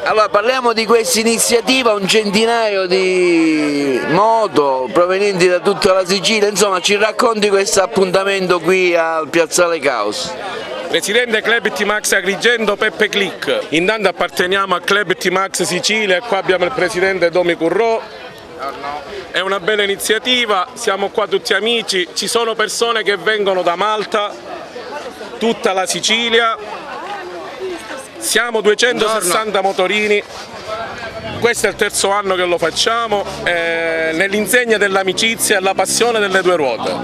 Allora parliamo di questa iniziativa, un centinaio di moto provenienti da tutta la Sicilia, insomma ci racconti questo appuntamento qui al Piazzale Caos. Presidente Club T-Max Agrigento Peppe Click, intanto apparteniamo al Club T-Max Sicilia e qua abbiamo il presidente Domi Currò. È una bella iniziativa, siamo qua tutti amici, ci sono persone che vengono da Malta, tutta la Sicilia, siamo 260 motorini, questo è il terzo anno che lo facciamo, nell'insegna dell'amicizia e la passione delle due ruote.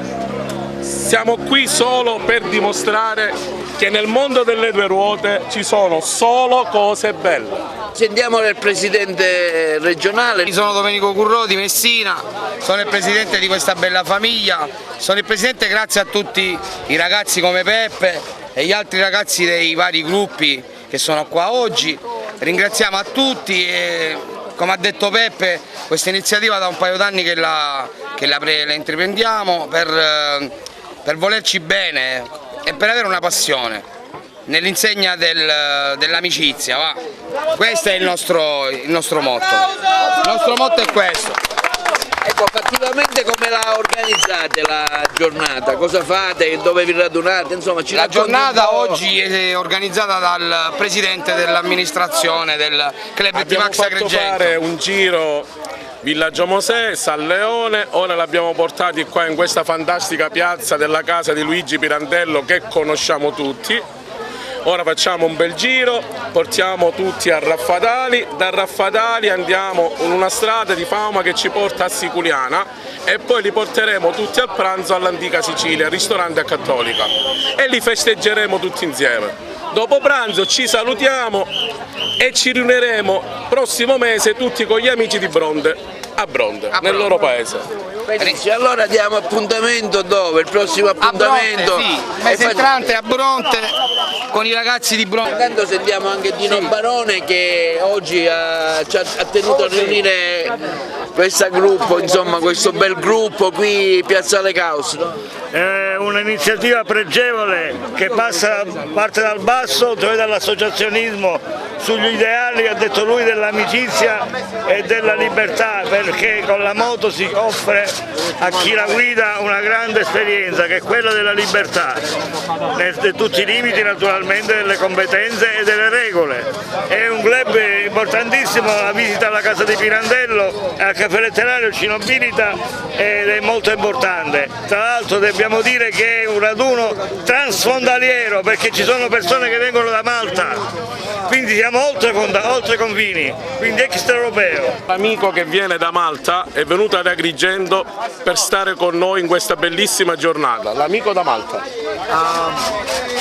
Siamo qui solo per dimostrare che nel mondo delle due ruote ci sono solo cose belle. Sentiamo il presidente regionale. Io sono Domenico Currò di Messina, sono il presidente di questa bella famiglia, sono il presidente grazie a tutti i ragazzi come Peppe e gli altri ragazzi dei vari gruppi che sono qua oggi. Ringraziamo a tutti e come ha detto Peppe questa iniziativa da un paio d'anni che la intraprendiamo per volerci bene e per avere una passione nell'insegna dell'amicizia. Questo è il nostro motto. Il nostro motto è questo. Ecco, fattivamente come la organizzate la giornata? Cosa fate? Dove vi radunate? Insomma, la giornata oggi è organizzata dal presidente dell'amministrazione del Club T-Max Agrigento. Abbiamo fatto fare un giro Villaggio Mosè, San Leone, ora l'abbiamo portati qua in questa fantastica piazza della casa di Luigi Pirandello che conosciamo tutti. Ora facciamo un bel giro, portiamo tutti a Raffadali, da Raffadali andiamo in una strada di fama che ci porta a Siculiana e poi li porteremo tutti al pranzo all'Antica Sicilia, ristorante a Cattolica, e li festeggeremo tutti insieme. Dopo pranzo ci salutiamo e ci riuniremo prossimo mese tutti con gli amici di Bronte, a Bronte, nel loro paese. Benissimo, allora diamo appuntamento dove? Il prossimo appuntamento? A Bronte, sì, mese entrante a Bronte con i ragazzi di Bronte. Intanto sentiamo anche Dino Barone che oggi ha tenuto a riunire questo gruppo, insomma questo bel gruppo qui Piazzale Caos. È un'iniziativa pregevole che parte dal basso, cioè dall'associazionismo sugli ideali, ha detto lui, dell'amicizia e della libertà, perché con la moto si offre a chi la guida una grande esperienza che è quella della libertà, di tutti i limiti naturalmente delle competenze e delle regole. È un club importantissimo, la visita alla casa di Pirandello e al caffè letterario ci nobilita ed è molto importante. Tra l'altro dobbiamo dire che è un raduno transfrontaliero perché ci sono persone che vengono da Malta, quindi siamo oltre confini, quindi extraeuropeo. L'amico che viene da Malta è venuto ad Agrigento per stare con noi in questa bellissima giornata, l'amico da Malta.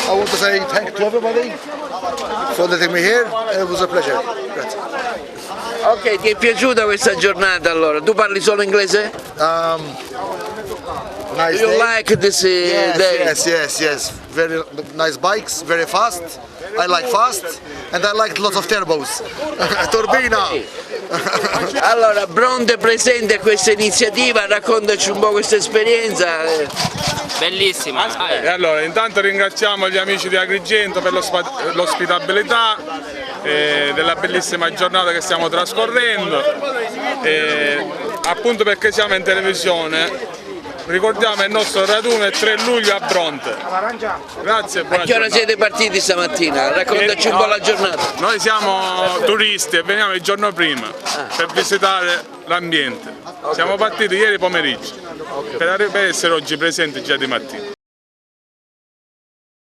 I want to say thank you to everybody for letting me here. It was a pleasure. Grazie. Ok, ti è piaciuta questa giornata allora? Tu parli solo inglese? Nice Do you day. like this day? Yes. Very nice bikes, very fast. I like fast and I like lots of turbos. Turbina! Allora, Bronte presente a questa iniziativa, raccontaci un po' questa esperienza. Bellissima. E allora, intanto ringraziamo gli amici di Agrigento per l'ospitabilità della bellissima giornata che stiamo trascorrendo, appunto perché siamo in televisione. Ricordiamo il nostro raduno il 3 luglio a Bronte. Grazie e buona A che ora giornata. siete partiti stamattina? Raccontaci un po' la giornata. Noi siamo turisti e veniamo il giorno prima per visitare l'ambiente. Siamo partiti ieri pomeriggio per essere oggi presenti già di mattina.